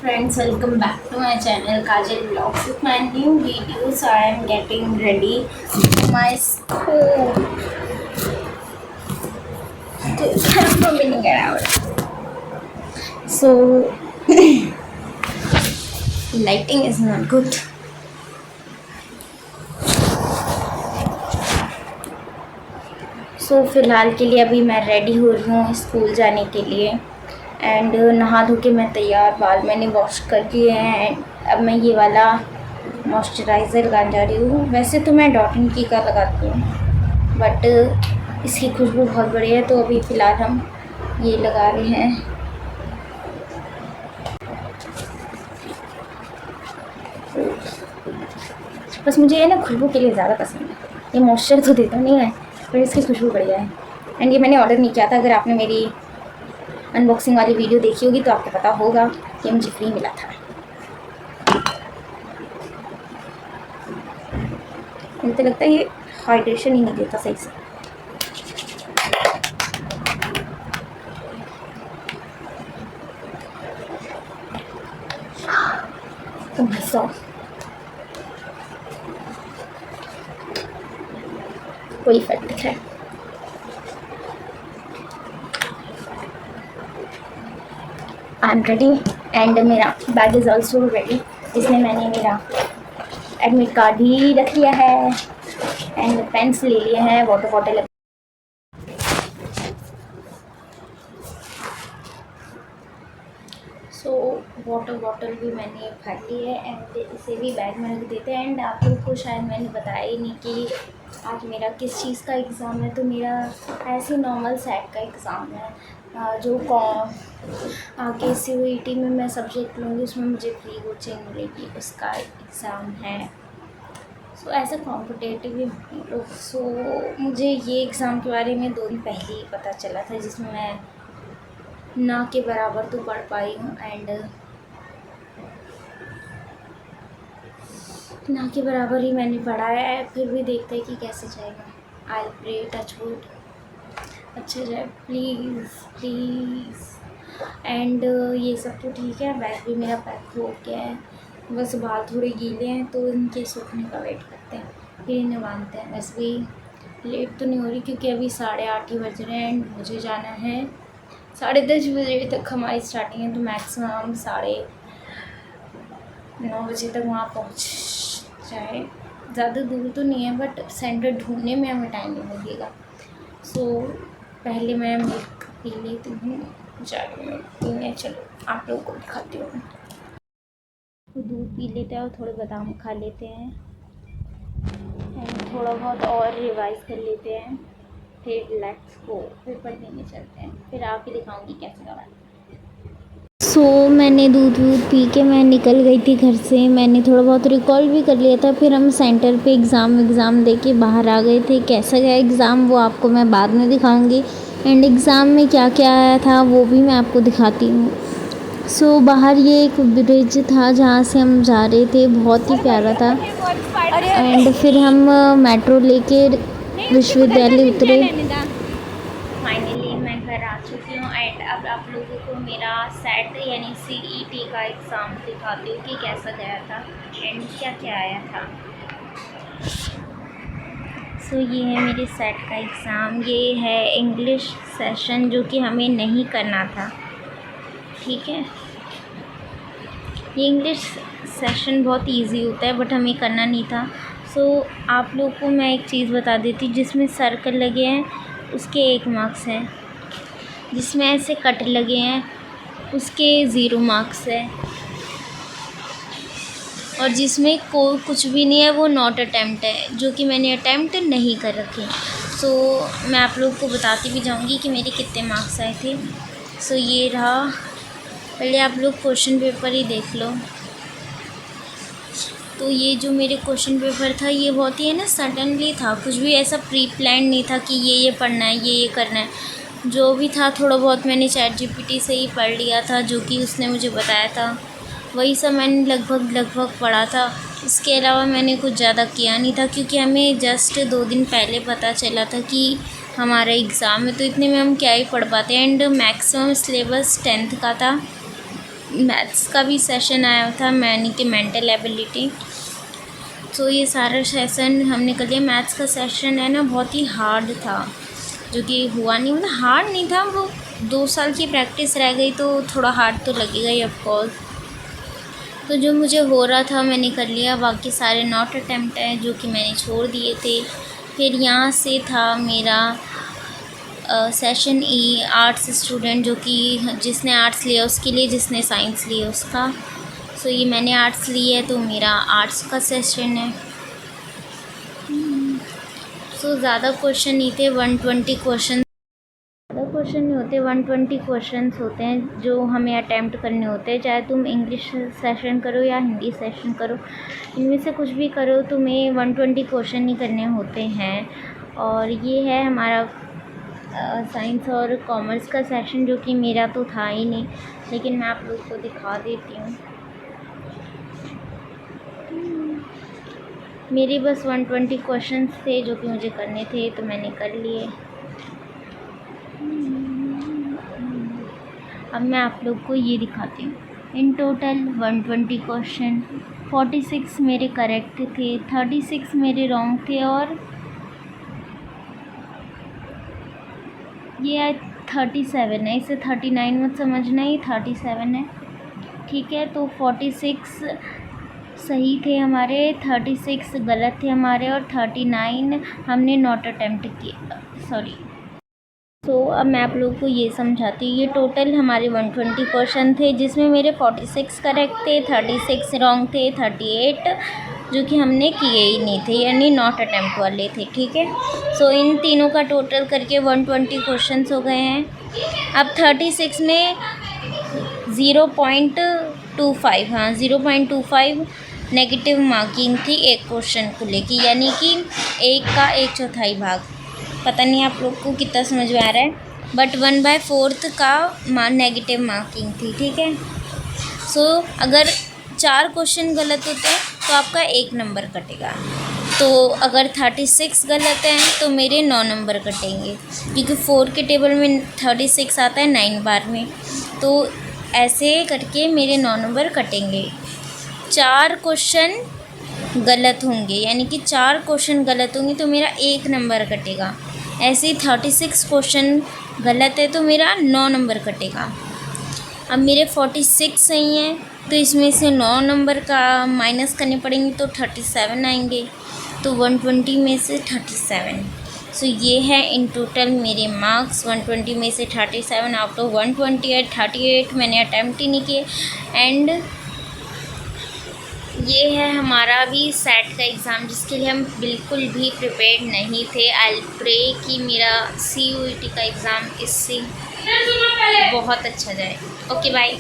Friends, welcome back to my channel Kajal Vlogs. With my new video, so I am getting ready for my school. From being out. So lighting is not good. सो फ़िलहाल के लिए अभी मैं ready हो रही हूँ school जाने के लिए एंड नहा धो के मैं तैयार, बाल मैंने वॉश कर दिए हैं एंड अब मैं ये वाला मॉइस्चराइज़र लगाने जा रही हूँ। वैसे तो मैं डॉट एंड की का लगाती हूँ बट इसकी खुशबू बहुत बढ़िया है, तो अभी फ़िलहाल हम ये लगा रहे हैं। बस मुझे ये ना खुशबू के लिए ज़्यादा पसंद है, ये मॉइस्चर तो देता नहीं है पर इसकी खुशबू बढ़िया है। एंड ये मैंने ऑर्डर नहीं किया था, अगर आपने मेरी अनबॉक्सिंग वाली वीडियो देखी होगी तो आपको पता होगा कि मुझे फ्री मिला था। मुझे तो लगता है ये हाइड्रेशन ही नहीं देता सही से। तो भाई कोई इफेक्ट दिख रहा है। आई एम रेडी एंड मेरा बैग इज़ ऑल्सो रेडी, जिसमें मैंने मेरा एडमिट कार्ड भी रख लिया है एंड पेन्स ले लिए हैं, water bottle. So water bottle भी मैंने भर ली है एंड इसे भी बैग में रख देते हैं। एंड आप लोग को शायद मैंने बताया ही नहीं कि आज मेरा किस चीज़ का एग्ज़ाम है। तो मेरा ऐसे नॉर्मल सेट का एग्ज़ाम है, जो आगे CUET में मैं सब्जेक्ट लूँगी उसमें मुझे फ्री कोचिंग मिलेगी, उसका एग्ज़ाम है। सो ऐसा कॉम्पिटेटिव ही। सो मुझे ये एग्ज़ाम के बारे में 2 दिन पहले ही पता चला था, जिसमें मैं ना के बराबर तो पढ़ पाई हूँ एंड ना के बराबर ही मैंने पढ़ा है। फिर भी देखते हैं कि कैसे जाएगा। आई प्रे टच वुड अच्छा जाए प्लीज़ प्लीज़। एंड ये सब तो ठीक है, बैग भी मेरा पैक हो गया है, बस बाल थोड़े गीले हैं तो इनके सूखने का वेट करते हैं, फिर इन्हें बांधते हैं। वैसे भी लेट तो नहीं हो रही क्योंकि अभी 8:30 ही बज रहे हैं एंड मुझे जाना है 10:30 बजे तक हमारी स्टार्टिंग है, तो मैक्सिमम 9:30 बजे तक वहाँ पहुँच जाए। ज़्यादा दूर तो नहीं है बट सेंटर ढूंढने में हमें टाइम नहीं लगेगा। सो पहले मैं मिल्क पी लेती हूँ, जाके मिल्क पीने चलो आप लोगों को दिखाती हूँ। तो दूध पी लेते हैं और थोड़े बादाम खा लेते हैं एंड थोड़ा बहुत और रिवाइज कर लेते हैं, फिर रिलैक्स को पेपर देने चलते हैं, फिर आके दिखाऊंगी कैसे लगा। सो मैंने दूध पी के मैं निकल गई थी घर से। मैंने थोड़ा बहुत रिकॉल भी कर लिया था। फिर हम सेंटर पे एग्ज़ाम दे के बाहर आ गए थे। कैसा गया एग्ज़ाम वो आपको मैं बाद में दिखाऊंगी एंड एग्ज़ाम में क्या क्या आया था वो भी मैं आपको दिखाती हूँ। सो बाहर ये एक ब्रिज था जहाँ से हम जा रहे थे, बहुत ही प्यारा था। एंड फिर हम मेट्रो लेके विश्वविद्यालय उतरे। फाइनली मैं घर आ चुकी हूँ एंड अब आप लोगों को मेरा सेट यानी CET का एग्ज़ाम दिखाती हूँ कि कैसा गया था एंड क्या क्या आया था। सो ये है मेरे सेट का एग्ज़ाम। ये है इंग्लिश सेशन जो कि हमें नहीं करना था, ठीक है। ये इंग्लिश सेशन बहुत इजी होता है बट हमें करना नहीं था। सो आप लोग को मैं एक चीज़ बता देती हूँ, जिसमें सर्कल लगे हैं उसके 1 मार्क्स हैं, जिसमें ऐसे कट लगे हैं उसके 0 मार्क्स है, और जिसमें कुछ भी नहीं है वो नॉट अटैम्प्ट है, जो कि मैंने अटैम्प्ट नहीं कर रखे। सो मैं आप लोग को बताती भी जाऊंगी कि मेरे कितने मार्क्स आए थे। सो ये रहा, पहले आप लोग क्वेश्चन पेपर ही देख लो। तो ये जो मेरे क्वेश्चन पेपर था ये बहुत ही है ना सडनली था, कुछ भी ऐसा प्री प्लान नहीं था कि ये पढ़ना है ये करना है। जो भी था थोड़ा बहुत मैंने ChatGPT से ही पढ़ लिया था, जो कि उसने मुझे बताया था वही सब मैंने लगभग पढ़ा था। इसके अलावा मैंने कुछ ज़्यादा किया नहीं था क्योंकि हमें जस्ट 2 दिन पहले पता चला था कि हमारा एग्ज़ाम है, तो इतने में हम क्या ही पढ़ पाते। एंड मैक्सिमम सिलेबस 10th का था मैथ्स का भी सेशन आया था, यानी कि मेंटल एबिलिटी। तो ये सारा सेशन हमने कर लिया। मैथ्स का सेशन है ना, बहुत ही हार्ड था, जो कि हुआ नहीं, मतलब हार्ड नहीं था, वो 2 साल की प्रैक्टिस रह गई तो थोड़ा हार्ड तो लगेगा ही ऑफकोर्स। तो जो मुझे हो रहा था मैंने कर लिया, बाकी सारे नॉट अटैम्प्ट हैं जो कि मैंने छोड़ दिए थे। फिर यहाँ से था मेरा सेशन ई, आर्ट्स स्टूडेंट, जो कि जिसने आर्ट्स लिया उसके लिए, जिसने साइंस लिया उसका। सो ये मैंने आर्ट्स लिया है तो मेरा आर्ट्स का सेशन है। सो ज़्यादा क्वेश्चन नहीं थे, 120 क्वेश्चन, ज़्यादा क्वेश्चन नहीं होते, 120 क्वेश्चंस होते हैं जो हमें अटैम्प्ट करने होते हैं। चाहे तुम इंग्लिश सेशन करो या हिंदी सेशन करो, इनमें से कुछ भी करो, तुम्हें 120 क्वेश्चन ही करने होते हैं। और ये है हमारा साइंस और कॉमर्स का सेशन, जो कि मेरा तो था ही नहीं, लेकिन मैं आप लोग को दिखा देती हूँ। मेरे बस 120 क्वेश्चंस थे जो कि मुझे करने थे, तो मैंने कर लिए। अब मैं आप लोग को ये दिखाती हूँ। इन टोटल 120 क्वेश्चन, 46 मेरे करेक्ट थे, 36 मेरे रॉन्ग थे, और ये 37 है, इसे 39 मत समझना, ये 37 है, ठीक है। तो 46 सही थे हमारे, 36 गलत थे हमारे, और 39 हमने नॉट अटैम्प्ट किया, सॉरी। तो अब मैं आप लोगों को ये समझाती हूँ। ये टोटल हमारे 120 क्वेश्चन थे, जिसमें मेरे 46 करेक्ट थे, 36 रॉन्ग थे, 38 जो कि हमने किए ही नहीं थे, यानी नॉट अटैम्प्ट वाले थे, ठीक है। सो इन तीनों का टोटल करके 120 क्वेश्चंस हो गए हैं। अब 36 में 0.25, हाँ 0.25 नेगेटिव मार्किंग थी एक क्वेश्चन को लेके, यानी कि 1 का 1/4 भाग। पता नहीं आप लोग को कितना समझ में आ रहा है, बट 1/4 का नेगेटिव मार्किंग थी, ठीक है। सो अगर 4 क्वेश्चन गलत होते हैं तो आपका 1 नंबर कटेगा। तो अगर 36 गलत हैं तो मेरे 9 नंबर कटेंगे, क्योंकि 4 के टेबल में 36 आता है 9 बार में। तो ऐसे करके मेरे 9 नंबर कटेंगे। 4 क्वेश्चन गलत होंगे, यानी कि 4 क्वेश्चन गलत होंगे तो मेरा 1 नंबर कटेगा। ऐसे ही 36 क्वेश्चन गलत है तो मेरा 9 नंबर कटेगा। अब मेरे 46 सही हैं तो इसमें से 9 नंबर का माइनस करने पड़ेंगे तो 37 आएंगे, तो 120 में से 37। सो ये है इन टोटल मेरे मार्क्स। 120 में से 37 आउट ऑफ 128, 38 मैंने अटैम्प्ट ही नहीं किए। एंड ये है हमारा भी सेट का एग्ज़ाम, जिसके लिए हम बिल्कुल भी प्रिपेयर्ड नहीं थे। आई प्रे कि मेरा CUET का एग्ज़ाम इससे बहुत अच्छा जाए। Okay bye.